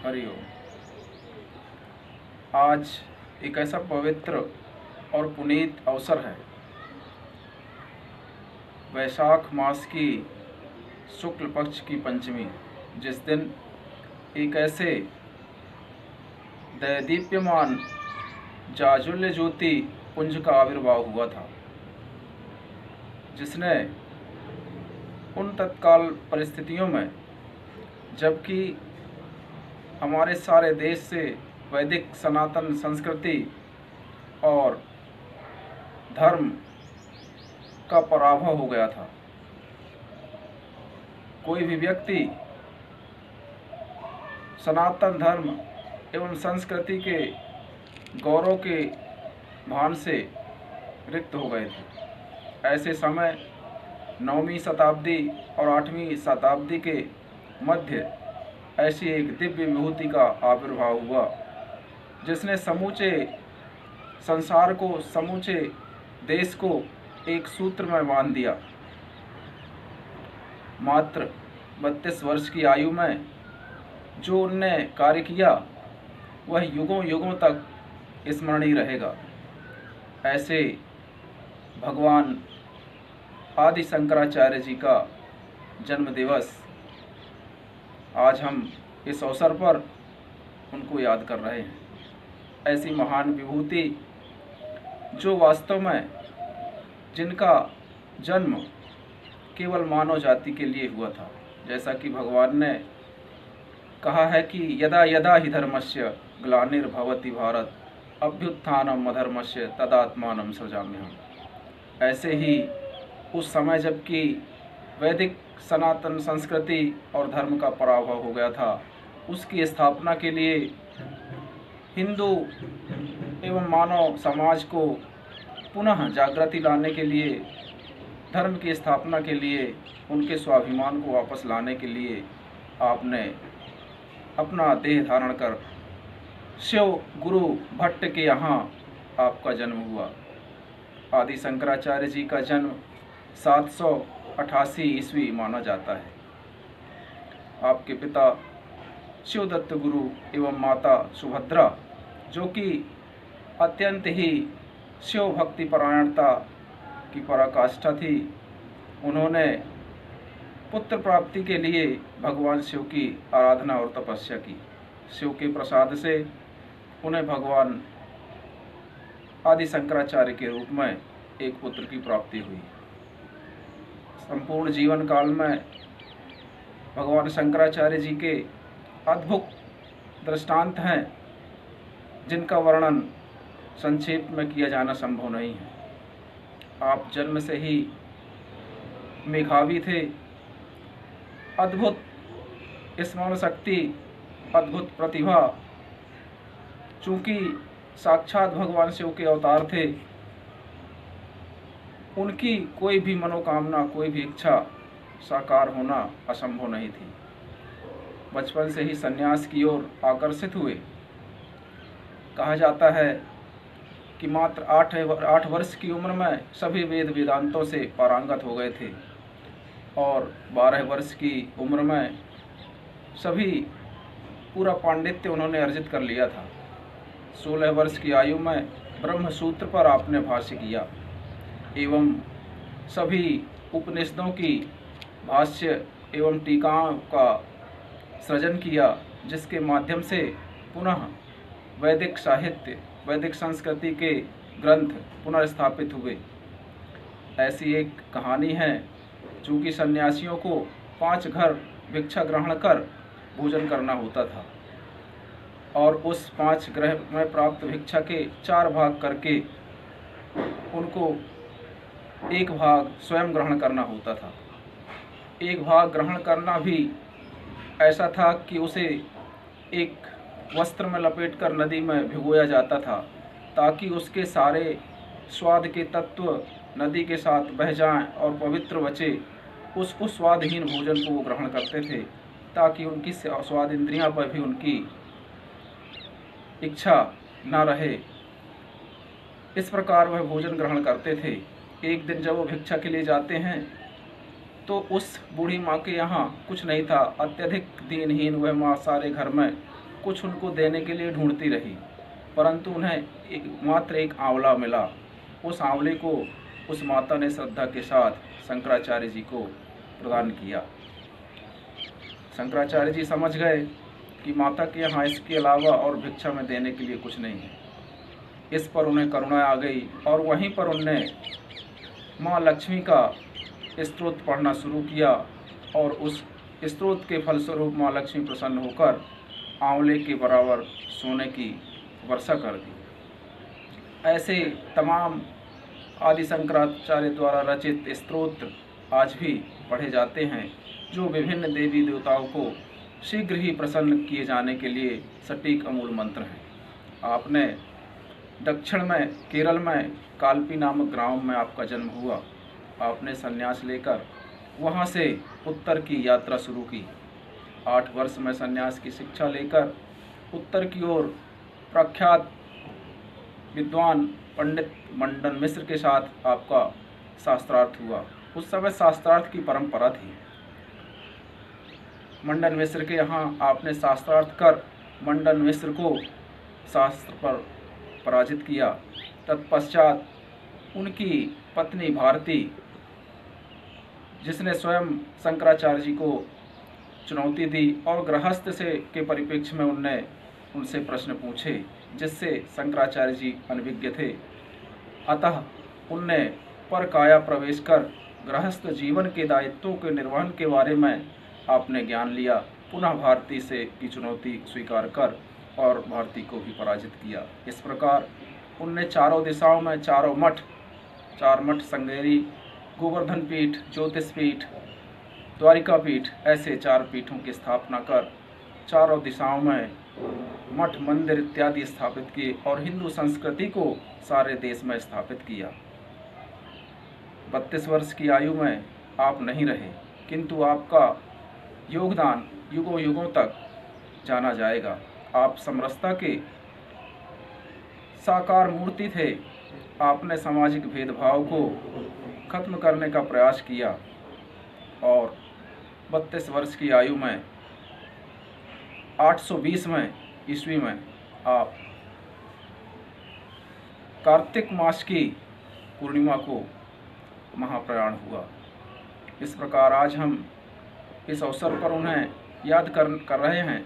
हरिओम। आज एक ऐसा पवित्र और पुनीत अवसर है, वैशाख मास की शुक्ल पक्ष की पंचमी, जिस दिन एक ऐसे दैदीप्यमान जाजुल्य ज्योति पुंज का आविर्भाव हुआ था, जिसने उन तत्काल परिस्थितियों में, जबकि हमारे सारे देश से वैदिक सनातन संस्कृति और धर्म का पराभव हो गया था, कोई भी व्यक्ति सनातन धर्म एवं संस्कृति के गौरव के भान से रिक्त हो गए थे। ऐसे समय 9वीं शताब्दी और 8वीं शताब्दी के मध्य ऐसी एक दिव्य विभूति का आविर्भाव हुआ, जिसने समूचे संसार को, समूचे देश को एक सूत्र में बांध दिया। मात्र 32 वर्ष की आयु में जो उनने कार्य किया, वह युगों युगों तक स्मरणीय रहेगा। ऐसे भगवान आदि शंकराचार्य जी का जन्म दिवस आज हम इस अवसर पर उनको याद कर रहे हैं। ऐसी महान विभूति जो वास्तव में जिनका जन्म केवल मानव जाति के लिए हुआ था, जैसा कि भगवान ने कहा है कि यदा यदा हि धर्मस्य ग्लानिर्भवति भारत अभ्युत्थानम अधर्मस्य तदात्मानं सृजाम्यहम्। ऐसे ही उस समय जबकि वैदिक सनातन संस्कृति और धर्म का पराभव हो गया था, उसकी स्थापना के लिए हिंदू एवं मानव समाज को पुनः जागृति लाने के लिए, धर्म की स्थापना के लिए, उनके स्वाभिमान को वापस लाने के लिए आपने अपना देह धारण कर शिव गुरु भट्ट के यहाँ आपका जन्म हुआ। आदि शंकराचार्य जी का जन्म 788 ईस्वी माना जाता है। आपके पिता शिवदत्त गुरु एवं माता सुभद्रा, जो कि अत्यंत ही शिव भक्ति परायणता की पराकाष्ठा थी, उन्होंने पुत्र प्राप्ति के लिए भगवान शिव की आराधना और तपस्या की। शिव के प्रसाद से उन्हें भगवान आदि शंकराचार्य के रूप में एक पुत्र की प्राप्ति हुई। संपूर्ण जीवन काल में भगवान शंकराचार्य जी के अद्भुत दृष्टांत हैं, जिनका वर्णन संक्षेप में किया जाना संभव नहीं है। आप जन्म से ही मेधावी थे, अद्भुत स्मरण शक्ति, अद्भुत प्रतिभा। चूँकि साक्षात भगवान शिव के अवतार थे, उनकी कोई भी मनोकामना, कोई भी इच्छा साकार होना असंभव नहीं थी। बचपन से ही सन्यास की ओर आकर्षित हुए। कहा जाता है कि मात्र 8 वर्ष की उम्र में सभी वेद वेदांतों से पारंगत हो गए थे और 12 वर्ष की उम्र में सभी पूरा पांडित्य उन्होंने अर्जित कर लिया था। 16 वर्ष की आयु में ब्रह्म सूत्र पर आपने भाष्य किया एवं सभी उपनिषदों की भाष्य एवं टीकाओं का सृजन किया, जिसके माध्यम से पुनः वैदिक साहित्य, वैदिक संस्कृति के ग्रंथ पुनर्स्थापित हुए। ऐसी एक कहानी है, चूँकि सन्यासियों को 5 घर भिक्षा ग्रहण कर भोजन करना होता था और उस 5 ग्रह में प्राप्त भिक्षा के 4 भाग करके उनको 1 भाग स्वयं ग्रहण करना होता था। 1 भाग ग्रहण करना भी ऐसा था कि उसे एक वस्त्र में लपेटकर नदी में भिगोया जाता था, ताकि उसके सारे स्वाद के तत्व नदी के साथ बह जाएं और पवित्र बचे। उस स्वादहीन भोजन को वो ग्रहण करते थे, ताकि उनकी स्वाद इंद्रियां पर भी उनकी इच्छा न रहे। इस प्रकार वह भोजन ग्रहण करते थे। एक दिन जब वो भिक्षा के लिए जाते हैं, तो उस बूढ़ी माँ के यहाँ कुछ नहीं था। अत्यधिक दीनहीन वह माँ सारे घर में कुछ उनको देने के लिए ढूंढती रही, परंतु उन्हें मात्र एक आंवला मिला। उस आंवले को उस माता ने श्रद्धा के साथ शंकराचार्य जी को प्रदान किया। शंकराचार्य जी समझ गए कि माता के यहाँ इसके अलावा और भिक्षा में देने के लिए कुछ नहीं है। इस पर उन्हें करुणा आ गई और वहीं पर उनने माँ लक्ष्मी का स्तोत्र पढ़ना शुरू किया और उस स्तोत्र के फलस्वरूप माँ लक्ष्मी प्रसन्न होकर आंवले के बराबर सोने की वर्षा कर दी। ऐसे तमाम आदि शंकराचार्य द्वारा रचित स्तोत्र आज भी पढ़े जाते हैं, जो विभिन्न देवी देवताओं को शीघ्र ही प्रसन्न किए जाने के लिए सटीक अमूल मंत्र हैं। आपने दक्षिण में केरल में कालपी नामक गांव में आपका जन्म हुआ। आपने संन्यास लेकर वहां से उत्तर की यात्रा शुरू की। 8 वर्ष में संन्यास की शिक्षा लेकर उत्तर की ओर प्रख्यात विद्वान पंडित मंडन मिश्र के साथ आपका शास्त्रार्थ हुआ। उस समय शास्त्रार्थ की परंपरा थी। मंडन मिश्र के यहाँ आपने शास्त्रार्थ कर मंडन मिश्र को शास्त्र पर पराजित किया। तत्पश्चात उनकी पत्नी भारती, जिसने स्वयं शंकराचार्य जी को चुनौती दी और गृहस्थ से के परिप्रेक्ष्य में उनसे प्रश्न पूछे, जिससे शंकराचार्य जी अनभिज्ञ थे। अतः उनने पर काया प्रवेश कर गृहस्थ जीवन के दायित्वों के निर्वहन के बारे में आपने ज्ञान लिया। पुनः भारती से की चुनौती स्वीकार कर और भारती को भी पराजित किया। इस प्रकार उनने चारों दिशाओं में 4 मठ श्रृंगेरी, गोवर्धन पीठ, ज्योतिष पीठ, द्वारिका पीठ, ऐसे 4 पीठों की स्थापना कर चारों दिशाओं में मठ मंदिर इत्यादि स्थापित किए और हिंदू संस्कृति को सारे देश में स्थापित किया। 32 वर्ष की आयु में आप नहीं रहे, किंतु आपका योगदान युगों युगों तक जाना जाएगा। आप समरसता के साकार मूर्ति थे। आपने सामाजिक भेदभाव को खत्म करने का प्रयास किया और 32 वर्ष की आयु में 820 में ईस्वी में आप कार्तिक मास की पूर्णिमा को महाप्रयाण हुआ। इस प्रकार आज हम इस अवसर पर उन्हें याद कर रहे हैं,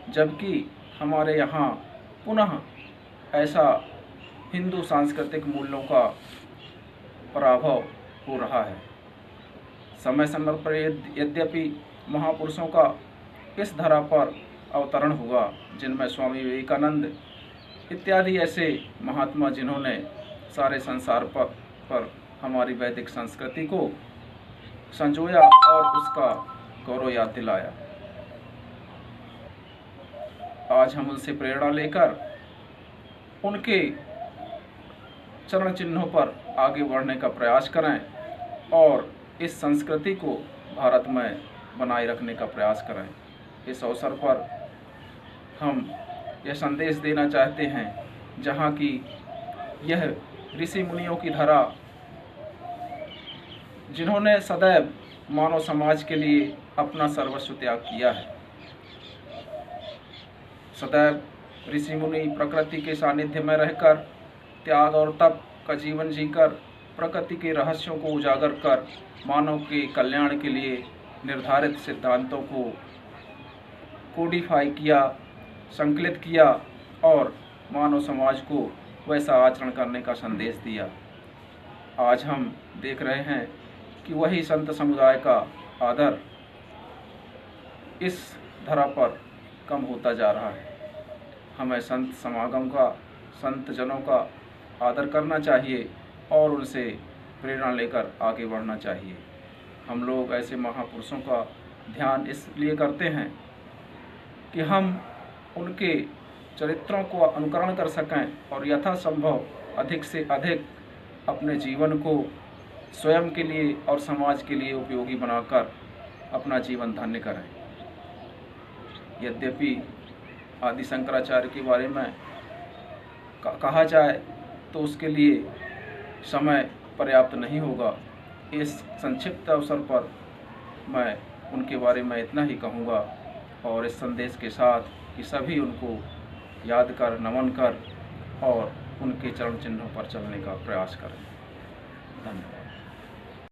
जबकि हमारे यहाँ पुनः ऐसा हिंदू सांस्कृतिक मूल्यों का पराभव हो रहा है। समय समय पर यद्यपि महापुरुषों का इस धरा पर अवतरण हुआ, जिनमें स्वामी विवेकानंद इत्यादि ऐसे महात्मा जिन्होंने सारे संसार पर हमारी वैदिक संस्कृति को संजोया और उसका गौरव याद दिलाया। आज हम उनसे प्रेरणा लेकर उनके चरण चिन्हों पर आगे बढ़ने का प्रयास करें और इस संस्कृति को भारत में बनाए रखने का प्रयास करें। इस अवसर पर हम यह संदेश देना चाहते हैं, जहाँ की यह ऋषि मुनियों की धरा, जिन्होंने सदैव मानव समाज के लिए अपना सर्वस्व त्याग किया है। सदैव ऋषि मुनि प्रकृति के सानिध्य में रहकर त्याग और तप का जीवन जीकर प्रकृति के रहस्यों को उजागर कर मानव के कल्याण के लिए निर्धारित सिद्धांतों को कोडिफाई किया, संकलित किया और मानव समाज को वैसा आचरण करने का संदेश दिया। आज हम देख रहे हैं कि वही संत समुदाय का आदर इस धरा पर कम होता जा रहा है। हमें संत समागम का, संत जनों का आदर करना चाहिए और उनसे प्रेरणा लेकर आगे बढ़ना चाहिए। हम लोग ऐसे महापुरुषों का ध्यान इसलिए करते हैं कि हम उनके चरित्रों को अनुकरण कर सकें और यथासंभव अधिक से अधिक अपने जीवन को स्वयं के लिए और समाज के लिए उपयोगी बनाकर अपना जीवन धन्य करें। यद्यपि आदि शंकराचार्य के बारे में कहा जाए तो उसके लिए समय पर्याप्त नहीं होगा। इस संक्षिप्त अवसर पर मैं उनके बारे में इतना ही कहूँगा। और इस संदेश के साथ कि सभी उनको याद कर, नमन कर और उनके चरण चिन्हों पर चलने का प्रयास करें। धन्यवाद।